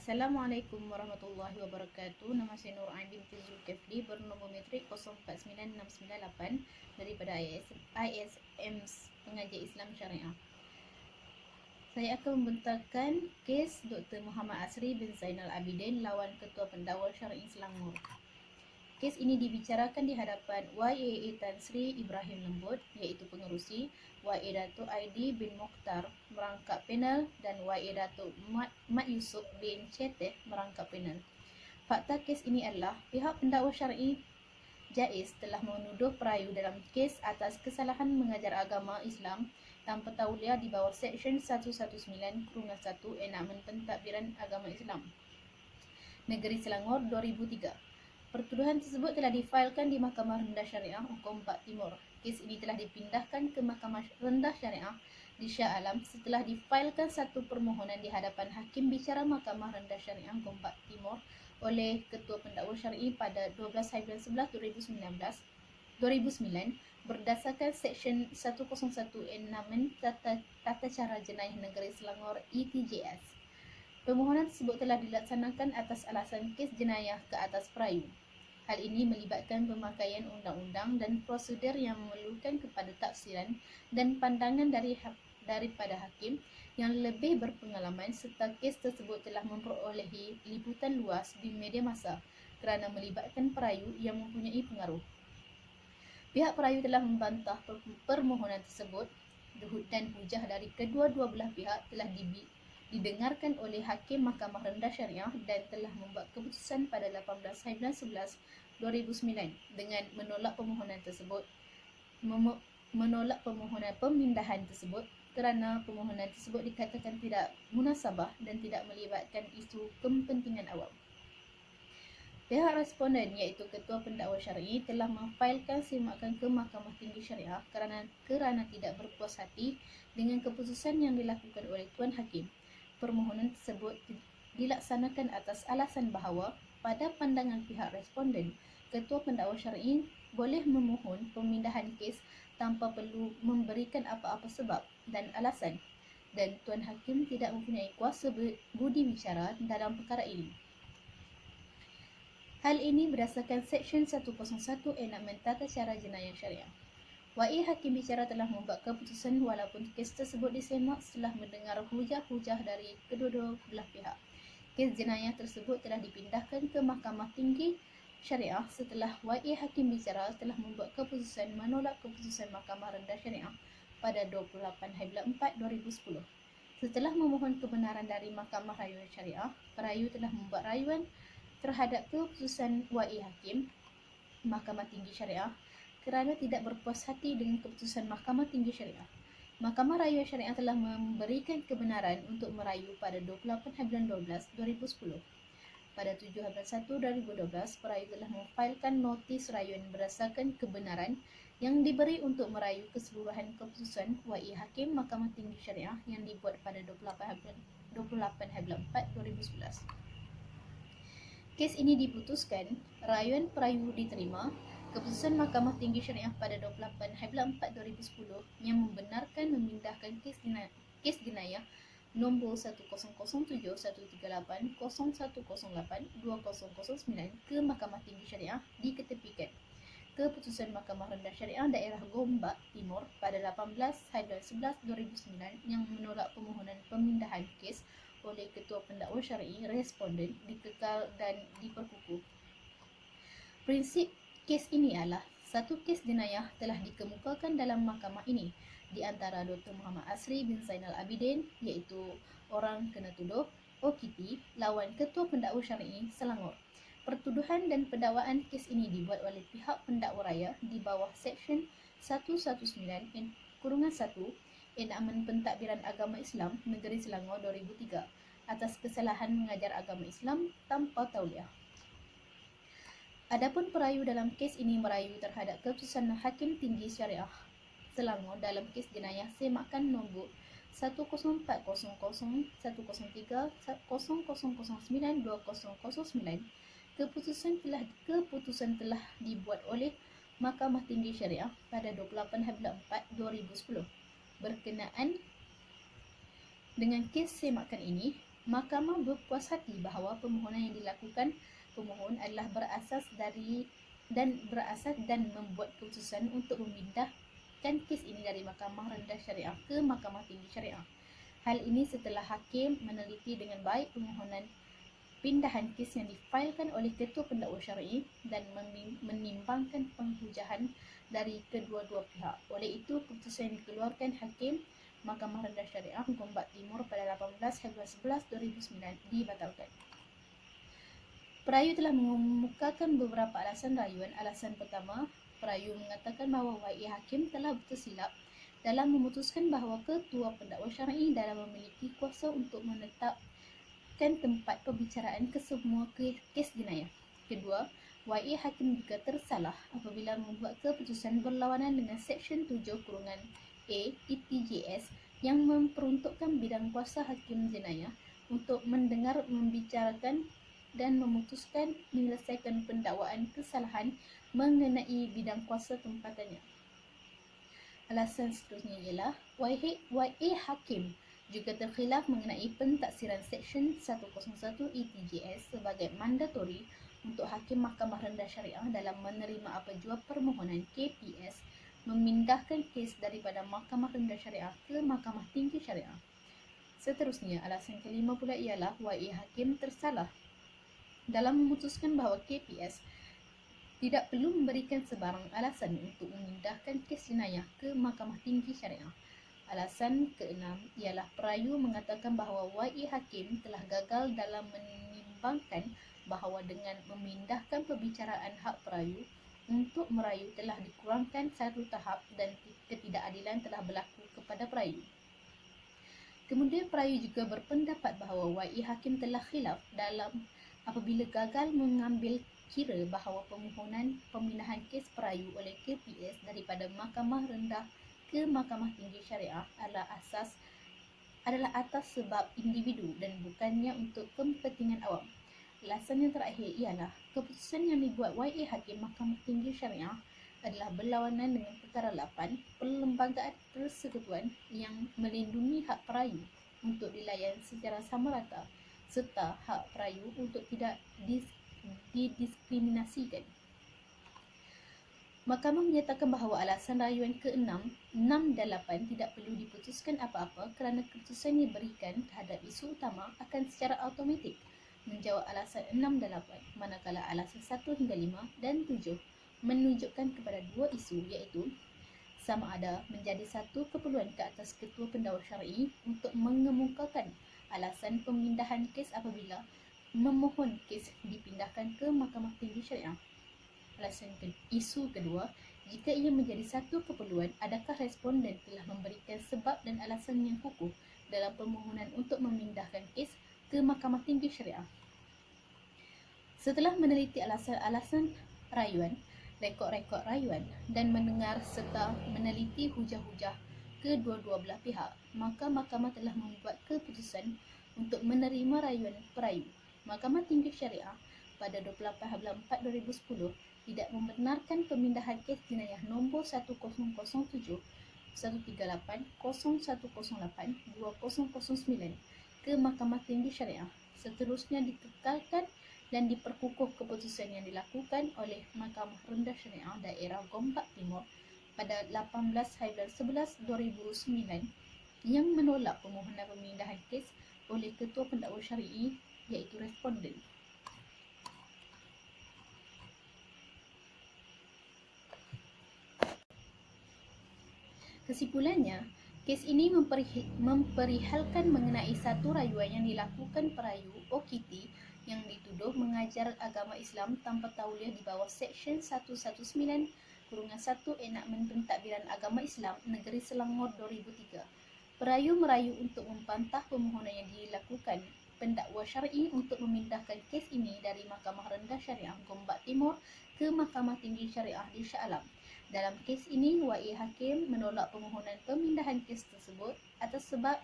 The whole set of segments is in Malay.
Assalamualaikum warahmatullahi wabarakatuh. Nama saya Nur Ain binti Zulkifli, bernomor metrik 049698 daripada ISM Pengajian Islam Syariah. Saya akan membentangkan kes Dr. Muhammad Asri bin Zainal Abidin lawan Ketua Pendakwa Syar'i Selangor. Kes ini dibicarakan di hadapan YAA Tan Sri Ibrahim Lembut, iaitu pengerusi, YA Datuk Aidi bin Mokhtar merangkap panel dan YA Datuk Mat Yusof bin Cheteh merangkap panel. Fakta kes ini adalah pihak pendakwa syar'i Jaiz telah menuduh perayu dalam kes atas kesalahan mengajar agama Islam tanpa tauliah di bawah Seksyen 119/1 Enakmen Pentadbiran Agama Islam Negeri Selangor 2003. Pertuduhan tersebut telah difailkan di Mahkamah Rendah Syariah Hukum Bak Timur. Kes ini telah dipindahkan ke Mahkamah Rendah Syariah di Shah Alam setelah difailkan satu permohonan di hadapan Hakim Bicara Mahkamah Rendah Syariah Hukum Bak Timur oleh Ketua Pendakwa Syar'i pada 12/11/2009 berdasarkan Seksyen 101 Enakmen Tata Cara Jenayah Negeri Selangor ETJS. Permohonan tersebut telah dilaksanakan atas alasan kes jenayah ke atas perayu. Hal ini melibatkan pemakaian undang-undang dan prosedur yang memerlukan kepada tafsiran dan pandangan daripada hakim yang lebih berpengalaman, serta kes tersebut telah memperolehi liputan luas di media massa kerana melibatkan perayu yang mempunyai pengaruh. Pihak perayu telah membantah permohonan tersebut dan hujah dari kedua-dua belah pihak telah didengarkan oleh Hakim Mahkamah Rendah Syariah dan telah membuat keputusan pada 18/11/2009 dengan menolak permohonan tersebut, menolak permohonan pemindahan tersebut kerana permohonan tersebut dikatakan tidak munasabah dan tidak melibatkan isu kepentingan awam. Pihak responden iaitu Ketua Pendakwa Syar'i telah memfailkan semakan ke Mahkamah Tinggi Syariah kerana tidak berpuas hati dengan keputusan yang dilakukan oleh Tuan Hakim. Permohonan tersebut dilaksanakan atas alasan bahawa pada pandangan pihak responden, Ketua Pendakwa Syar'i boleh memohon pemindahan kes tanpa perlu memberikan apa-apa sebab dan alasan, dan Tuan Hakim tidak mempunyai kuasa budi bicara dalam perkara ini. Hal ini berdasarkan Seksyen 101 Enakmen Tata Cara Jenayah Syariah. YA Hakim Bicara telah membuat keputusan walaupun kes tersebut disemak setelah mendengar hujah-hujah dari kedua-dua belah pihak. Kes jenayah tersebut telah dipindahkan ke Mahkamah Tinggi Syariah setelah YA Hakim Bicara telah membuat keputusan menolak keputusan Mahkamah Rendah Syariah pada 28/4/2010. Setelah memohon kebenaran dari Mahkamah Rayuan Syariah, perayu telah membuat rayuan terhadap keputusan YA Hakim Mahkamah Tinggi Syariah kerana tidak berpuas hati dengan keputusan Mahkamah Tinggi Syariah. Mahkamah Rayuan Syariah telah memberikan kebenaran untuk merayu pada 28/12/2010. Pada 7/1/2012, perayu telah memfailkan notis rayuan berdasarkan kebenaran yang diberi untuk merayu keseluruhan keputusan YA Hakim Mahkamah Tinggi Syariah yang dibuat pada 28/4/2011. Kes ini diputuskan, rayuan perayu diterima. Keputusan Mahkamah Tinggi Syariah pada 28/4/2010 yang membenarkan memindahkan kes jenayah nombor 1007138001082009 ke Mahkamah Tinggi Syariah diketepikan. Keputusan Mahkamah Rendah Syariah Daerah Gombak Timur pada 18/11/2009 yang menolak permohonan pemindahan kes oleh Ketua Pendakwa Syar'i responden dikekal dan diperkukuh. Prinsip kes ini adalah satu kes jenayah telah dikemukakan dalam mahkamah ini di antara Dr. Muhammad Asri bin Zainal Abidin, iaitu orang kena tuduh OKT lawan Ketua Pendakwa Syar'i Selangor. Pertuduhan dan pendakwaan kes ini dibuat oleh pihak pendakwa raya di bawah Seksyen 119/1 Enakmen Pentadbiran Agama Islam Negeri Selangor 2003 atas kesalahan mengajar agama Islam tanpa tauliah. Adapun perayu dalam kes ini merayu terhadap keputusan Hakim Tinggi Syariah Selangor dalam kes jenayah semakan nombor 10400300092009. Keputusan telah dibuat oleh Mahkamah Tinggi Syariah pada 28/4/2010. Berkenaan dengan kes semakan ini, Mahkamah berpuas hati bahawa permohonan yang dilakukan pemohon adalah berasas dan membuat keputusan untuk memindahkan kes ini dari Mahkamah Rendah Syariah ke Mahkamah Tinggi Syariah. Hal ini setelah hakim meneliti dengan baik permohonan pindahan kes yang difailkan oleh Ketua Pendakwa Syar'i dan menimbangkan penghujahan dari kedua-dua pihak. Oleh itu, keputusan yang dikeluarkan Hakim Mahkamah Rendah Syariah Gombak Timur pada 18/11/2009 dibatalkan. Perayu telah mengemukakan beberapa alasan rayuan. Alasan pertama, perayu mengatakan bahawa YA Hakim telah tersilap dalam memutuskan bahawa Ketua Pendakwa Syar'i dalam memiliki kuasa untuk menetapkan tempat perbicaraan ke semua kes jenayah. Kedua, YA Hakim juga tersalah apabila membuat keputusan berlawanan dengan Seksyen 7(a) ETJS yang memperuntukkan bidang kuasa hakim jenayah untuk mendengar, membicarakan dan memutuskan menyelesaikan pendakwaan kesalahan mengenai bidang kuasa tempatannya. Alasan seterusnya ialah YA Hakim juga terkhilaf mengenai pentaksiran Seksyen 101 ETJS sebagai mandatori untuk Hakim Mahkamah Rendah Syariah dalam menerima apa jua permohonan KPS memindahkan kes daripada Mahkamah Rendah Syariah ke Mahkamah Tinggi Syariah. Seterusnya, alasan kelima pula ialah YA Hakim tersalah dalam memutuskan bahawa KPS tidak perlu memberikan sebarang alasan untuk memindahkan kes jenayah ke Mahkamah Tinggi Syariah. Alasan keenam ialah perayu mengatakan bahawa YA Hakim telah gagal dalam menimbangkan bahawa dengan memindahkan perbicaraan hak perayu untuk merayu telah dikurangkan satu tahap dan ketidakadilan telah berlaku kepada perayu. Kemudian perayu juga berpendapat bahawa YA Hakim telah khilaf dalam apabila gagal mengambil kira bahawa permohonan pemindahan kes perayu oleh KPS daripada Mahkamah Rendah ke Mahkamah Tinggi Syariah adalah atas sebab individu dan bukannya untuk kepentingan awam. Alasan yang terakhir ialah keputusan yang dibuat YA Hakim Mahkamah Tinggi Syariah adalah berlawanan dengan Perkara 8 Perlembagaan Persekutuan yang melindungi hak perayu untuk dilayan secara sama rata serta hak perayu untuk tidak didiskriminasikan. Mahkamah menyatakan bahawa alasan rayuan ke-6, 6 dan 8 tidak perlu diputuskan apa-apa kerana keputusan yang diberikan terhadap isu utama akan secara automatik menjawab alasan 6 dan 8, manakala alasan 1 hingga 5 dan 7 menunjukkan kepada dua isu iaitu sama ada menjadi satu keperluan ke atas Ketua Pendakwa Syar'i untuk mengemukakan alasan pemindahan kes apabila memohon kes dipindahkan ke Mahkamah Tinggi Syariah. Isu kedua, jika ia menjadi satu keperluan, adakah responden telah memberikan sebab dan alasan yang kukuh dalam permohonan untuk memindahkan kes ke Mahkamah Tinggi Syariah. Setelah meneliti alasan-alasan rayuan, rekod-rekod rayuan dan mendengar serta meneliti hujah-hujah kedua-dua belah pihak, maka Mahkamah telah membuat keputusan untuk menerima rayuan perayu. Mahkamah Tinggi Syariah pada 28/4/2010 tidak membenarkan pemindahan kes jenayah nombor 1007, 138, 0108, 2009 ke Mahkamah Tinggi Syariah. Seterusnya dikekalkan dan diperkukuh keputusan yang dilakukan oleh Mahkamah Rendah Syariah Daerah Gombak Timur pada 18/11/2009 yang menolak permohonan pemindahan kes oleh Ketua Pendakwa Syar'i iaitu responden. Kesimpulannya, kes ini memperihalkan mengenai satu rayuan yang dilakukan perayu OKT yang dituduh mengajar agama Islam tanpa tauliah di bawah Seksyen 119(1) Enakmen Pentadbiran Agama Islam Negeri Selangor 2003. Perayu merayu untuk membantah permohonan yang dilakukan Pendakwa Syar'i untuk memindahkan kes ini dari Mahkamah Rendah Syariah Gombak Timur ke Mahkamah Tinggi Syariah di Shah Alam. Dalam kes ini, YA Hakim menolak permohonan pemindahan kes tersebut atas sebab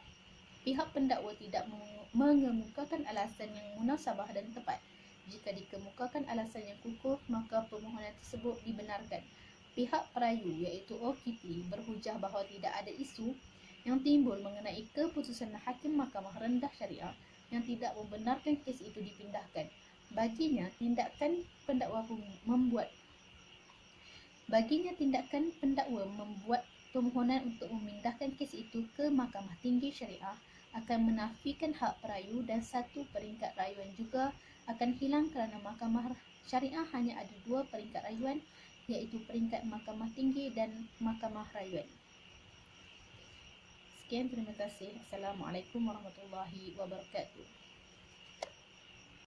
pihak pendakwa tidak mengemukakan alasan yang munasabah dan tepat. Jika dikemukakan alasan yang kukuh, maka permohonan tersebut dibenarkan. Pihak perayu iaitu OKT berhujah bahawa tidak ada isu yang timbul mengenai keputusan Hakim Mahkamah Rendah Syariah yang tidak membenarkan kes itu dipindahkan. Baginya, tindakan pendakwa membuat permohonan untuk memindahkan kes itu ke Mahkamah Tinggi Syariah akan menafikan hak perayu, dan satu peringkat rayuan juga akan hilang kerana Mahkamah Syariah hanya ada dua peringkat rayuan, iaitu peringkat Mahkamah Tinggi dan Mahkamah Rayuan. Sekian, terima kasih. Assalamualaikum warahmatullahi wabarakatuh.